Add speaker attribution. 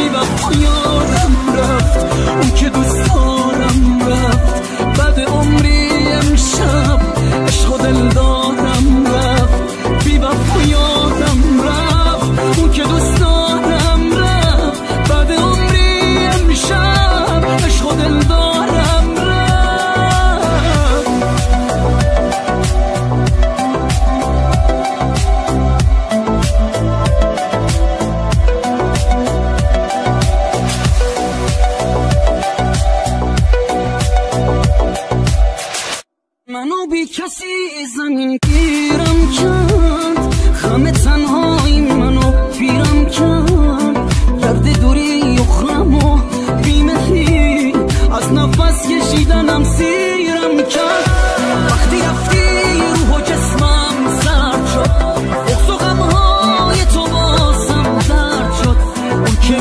Speaker 1: بی وفا یادم رفت، اون که دوست دارم رفت. بعد عمری امشب عشق و دلدارم رفت، بی وفا یادم رفت، اون که دوست دارم رفت. بعد عمری امشب عشق و دلدارم رفت. منو بی کسی زمین گیرم کرد، خم تنهایی منو پیرم کرد. گرد دوری اخرم و بیمهی از نفس کشیدنم سیرم کرد. وقتی رفتی روح و جسمم سرد شد، بغض و غمهای تو بازم درد شد. اون که